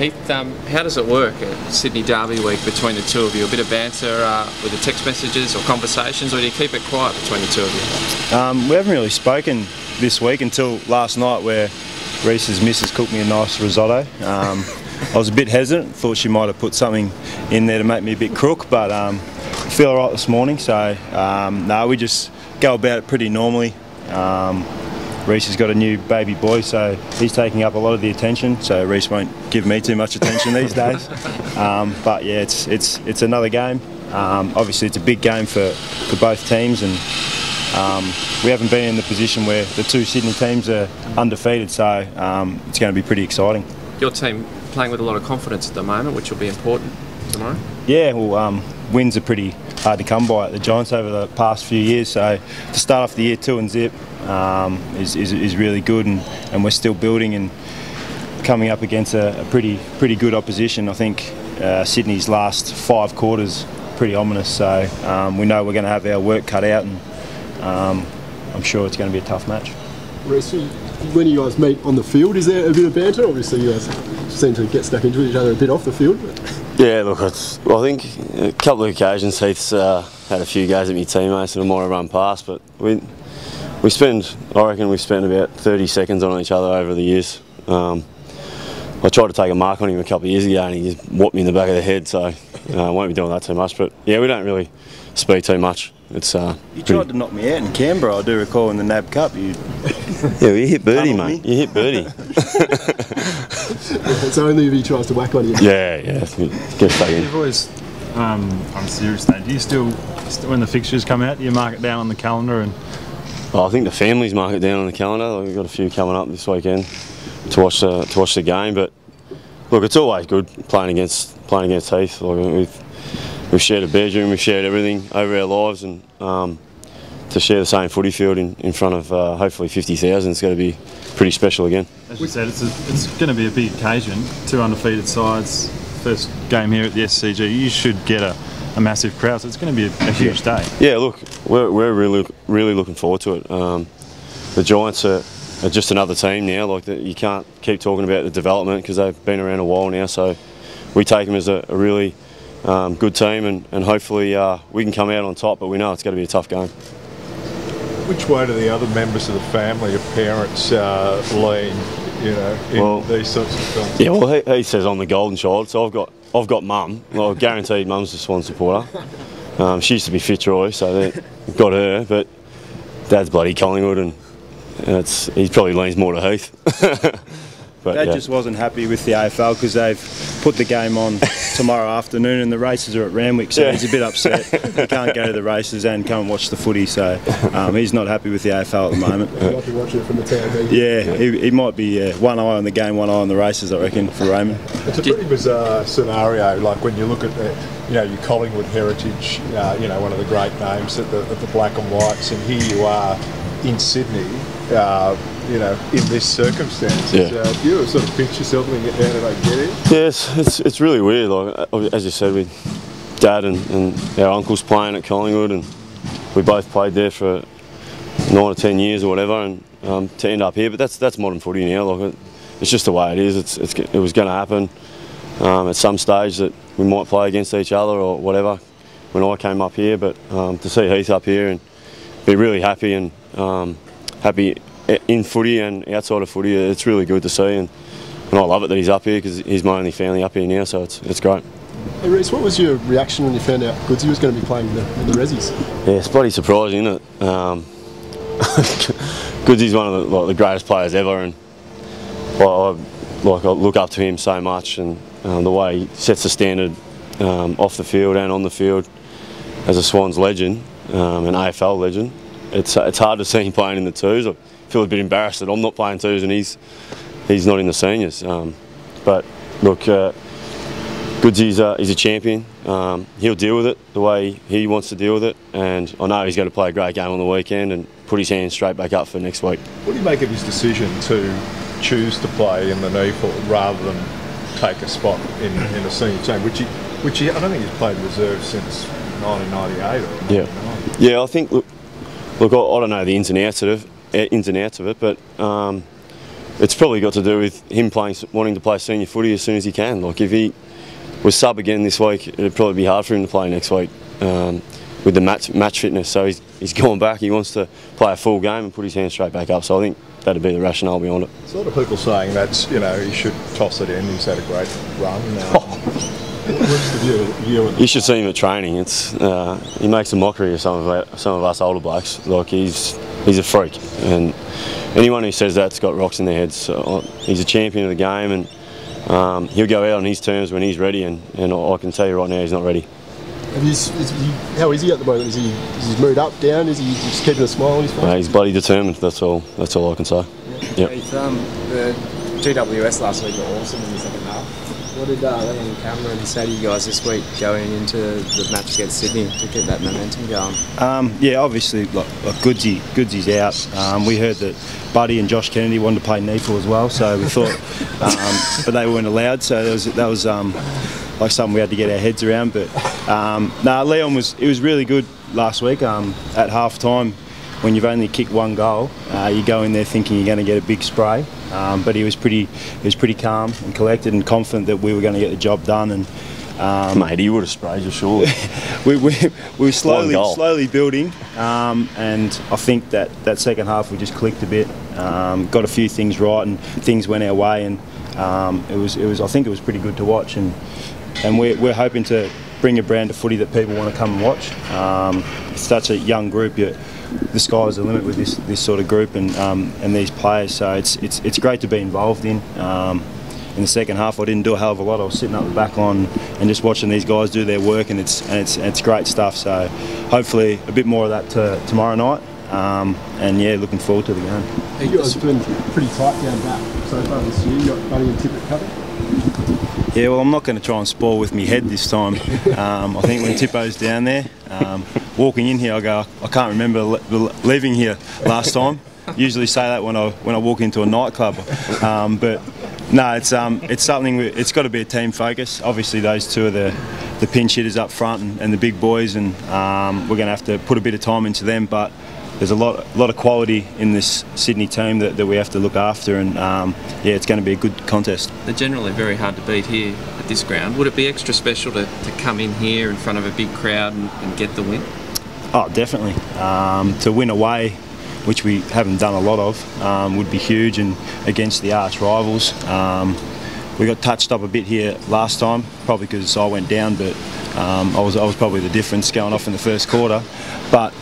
Heath, how does it work at Sydney Derby week between the two of you? A bit of banter with the text messages or conversations, or do you keep it quiet between the two of you? We haven't really spoken this week until last night, where Rhyce's missus cooked me a nice risotto. I was a bit hesitant, thought she might have put something in there to make me a bit crook, but I feel alright this morning, so no, we just go about it pretty normally. Rhyce has got a new baby boy, so he's taking up a lot of the attention, so Rhyce won't give me too much attention these days. But yeah, it's another game. Obviously it's a big game for both teams, and we haven't been in the position where the two Sydney teams are undefeated, so it's going to be pretty exciting. Your team playing with a lot of confidence at the moment, which will be important tomorrow? Yeah, well, wins are pretty hard to come by at the Giants over the past few years, so to start off the year 2-0 is really good, and we're still building and coming up against a pretty good opposition. I think Sydney's last 5 quarters pretty ominous, so we know we're going to have our work cut out, and I'm sure it's going to be a tough match. Rhyce, when you guys meet on the field, is there a bit of banter? Obviously you guys seem to get stuck into each other a bit off the field. Yeah, look, I think a couple of occasions Heath's had a few goes at me teammates and I might have run past, but I reckon we've spent about 30 seconds on each other over the years. I tried to take a mark on him a couple of years ago and he just whopped me in the back of the head, so I won't be doing that too much, but yeah, we don't really speak too much. It's you tried to knock me out in Canberra, I do recall, in the NAB Cup. Yeah, well, you hit birdie, mate. You hit birdie. It's only if he tries to whack on you. Yeah. Get stuck in. You've always, on a serious note, do you still, when the fixtures come out, do you mark it down on the calendar? And I think the families mark it down on the calendar. We've got a few coming up this weekend to watch the game. But look, it's always good playing against Heath. Like, we've shared a bedroom, we've shared everything over our lives, and to share the same footy field in front of hopefully 50,000 is going to be pretty special again. As you said, it's going to be a big occasion. 2 undefeated sides, first game here at the SCG. You should get a massive crowd, so it's going to be a huge day. Yeah, look, we're really looking forward to it. The Giants are just another team now. Like, you can't keep talking about the development because they've been around a while now. So we take them as a really good team, and hopefully we can come out on top. But we know it's going to be a tough game. Which way do the other members of the family or parents lean, in these sorts of things? Yeah, well, he says I'm the golden child, so I've got mum. Well, guaranteed mum's a Swan supporter. She used to be Fitzroy, so they've got her, but Dad's bloody Collingwood, and he probably leans more to Heath. But, Dad just wasn't happy with the AFL because they've put the game on tomorrow afternoon and the races are at Randwick, so he's a bit upset. He can't go to the races and come and watch the footy, so he's not happy with the AFL at the moment. He might be watching it from the TV. Yeah, he might be one eye on the game, one eye on the races, I reckon, for Raymond. It's a pretty bizarre scenario, like when you look at your Collingwood heritage, one of the great names at the black and whites, and here you are in Sydney, in this circumstance. Yeah. Do you sort of pinch yourself and think, how did I get in? Yes, it's really weird. Like, as you said, with Dad and our uncles playing at Collingwood, and we both played there for 9 or 10 years or whatever, and to end up here. But that's modern footy now. Like, it's just the way it is. It was going to happen at some stage that we might play against each other or whatever when I came up here. But to see Heath up here and be really happy and happy in footy and outside of footy, it's really good to see, and I love it that he's up here because he's my only family up here now, so it's great. Hey Rhyce, what was your reaction when you found out Goodsy was going to be playing in the Rezzies? Yeah, it's bloody surprising, isn't it? Goodsy's one of the greatest players ever, and I look up to him so much, and the way he sets the standard off the field and on the field as a Swans legend, an AFL legend. It's hard to see him playing in the twos. I feel a bit embarrassed that I'm not playing twos and he's not in the seniors. But look, Goodsy's he's a champion. He'll deal with it the way he wants to deal with it, and I know he's going to play a great game on the weekend and put his hands straight back up for next week. What do you make of his decision to choose to play in the NEAFL rather than take a spot in a senior team, which I don't think he's played reserve since 1998 or 1999? Yeah, I think look, I don't know the ins and outs of it, but it's probably got to do with him wanting to play senior footy as soon as he can. Like if he was sub again this week, it'd probably be hard for him to play next week with the match fitness. So he's gone back. He wants to play a full game and put his hands straight back up. So I think that'd be the rationale behind it. There's a lot of people saying that he should toss it in. He's had a great run. What's the view? You should see him at training. He makes a mockery of some of us older blokes. Like he's a freak, and anyone who says that's got rocks in their heads. So he's a champion of the game, and he'll go out on his terms when he's ready. And I can tell you right now, he's not ready. How is he at the moment? Is he mood up, down? Is he just keeping a smile on his face? He's bloody determined. That's all I can say. Yeah. The GWS last week were awesome in the second half. What did Liam and Cameron say to you guys this week going into the match against Sydney to keep that momentum going? Yeah, obviously, like Goodsy's out. We heard that Buddy and Josh Kennedy wanted to play Neefle as well, so we thought, but they weren't allowed. So that was like something we had to get our heads around. But Leon was really good last week. At half time, when you've only kicked one goal, you go in there thinking you're going to get a big spray. But he was pretty calm and collected and confident that we were going to get the job done. And mate, he would have sprayed you, surely. we were slowly building, and I think that second half we just clicked a bit, got a few things right, and things went our way, and I think it was pretty good to watch, and we're hoping to bring a brand of footy that people want to come and watch. It's such a young group. The sky's the limit with this sort of group and these players, so it's great to be involved in. In the second half, I didn't do a hell of a lot. I was sitting up the back line and just watching these guys do their work, and it's great stuff. So hopefully a bit more of that tomorrow night, and yeah, looking forward to the game. You guys have been pretty tight down back so far this year. You got Buddy and Tippett covered. Yeah, well, I'm not going to try and spoil with me head this time. I think when Tippo's down there, walking in here, I go, I can't remember leaving here last time. Usually say that when I walk into a nightclub, but no, it's something. It's got to be a team focus. Obviously, those two are the pinch hitters up front and the big boys, and we're going to have to put a bit of time into them. But there's a lot of quality in this Sydney team that we have to look after, and yeah, it's going to be a good contest. They're generally very hard to beat here at this ground. Would it be extra special to come in here in front of a big crowd and get the win? Oh, definitely. To win away, which we haven't done a lot of, would be huge, and against the arch rivals. We got touched up a bit here last time, probably because I went down, but I was probably the difference going off in the first quarter. But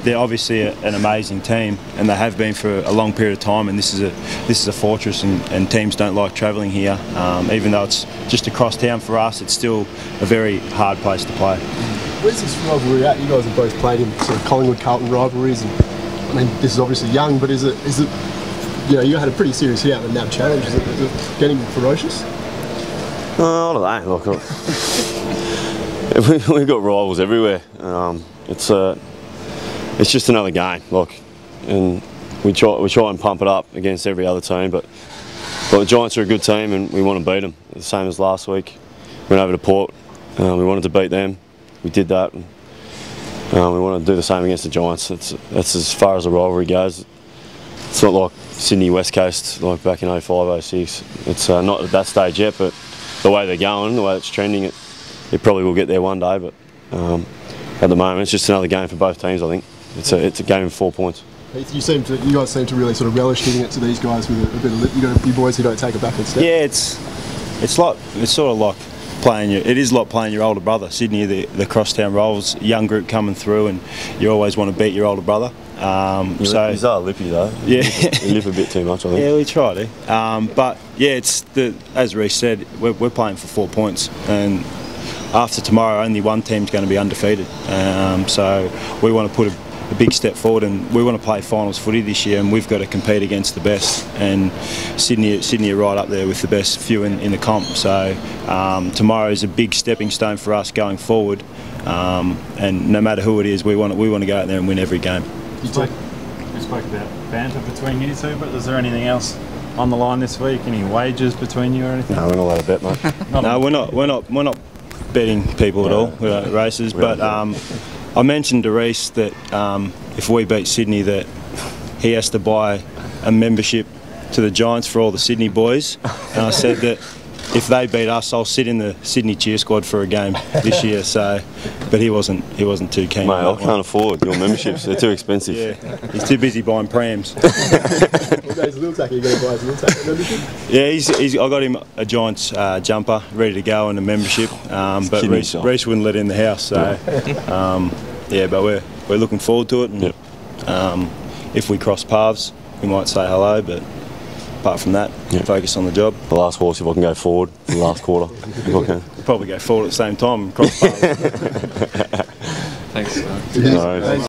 they're obviously an amazing team, and they have been for a long period of time. And this is a fortress, and teams don't like travelling here. Even though it's just across town for us, it's still a very hard place to play. Where's this rivalry at? You guys have both played in sort of Collingwood-Carlton rivalries, and I mean, this is obviously young, but is it? You had a pretty serious hit out in the NAB challenge. Is it getting ferocious? I don't know. Look, we've got rivals everywhere. It's just another game, and we try and pump it up against every other team. But the Giants are a good team, and we want to beat them. The same as last week. Went over to Port. We wanted to beat them. We did that. And, we want to do the same against the Giants. That's as far as the rivalry goes. It's not like Sydney West Coast like back in 05, 06. It's not at that stage yet, but the way they're going, the way it's trending, it probably will get there one day. But at the moment, it's just another game for both teams. I think it's a game of 4 points. You guys seem to really sort of relish giving it to these guys with a bit of lip. You got a few boys who don't take a backward step. Yeah, it's sort of like playing your older brother. Sydney, the crosstown rivals, young group coming through, and you always want to beat your older brother. He's a lippy though. Yeah, you lip a bit too much, I think. Yeah, we try to. But yeah, as Rhyce said, we're playing for 4 points, and after tomorrow, only one team's going to be undefeated. So we want to put a big step forward, and we want to play finals footy this year, and we've got to compete against the best. And Sydney are right up there with the best few in the comp. So tomorrow is a big stepping stone for us going forward. And no matter who it is, we want to go out there and win every game. We spoke about banter between you two, but is there anything else on the line this week? Any wagers between you or anything? No, we're not allowed to bet, mate. No, we're not betting people at all. We're not races, but I mentioned to Rhyce that if we beat Sydney, that he has to buy a membership to the Giants for all the Sydney boys, and I said that if they beat us, I'll sit in the Sydney cheer squad for a game this year. So, but he wasn't too keen. Mate, I can't afford your memberships. They're too expensive. Yeah, he's too busy buying prams. What days Lil Tack are you going to buy his Lil Tack membership? Yeah, I got him a Giants jumper ready to go and a membership, but Rhyce wouldn't let it in the house. So, yeah, but we're looking forward to it. And, if we cross paths, we might say hello, but apart from that, focus on the job. The last horse, if I can go forward, the last quarter, if I can. Probably go forward at the same time and cross paths. Thanks. No.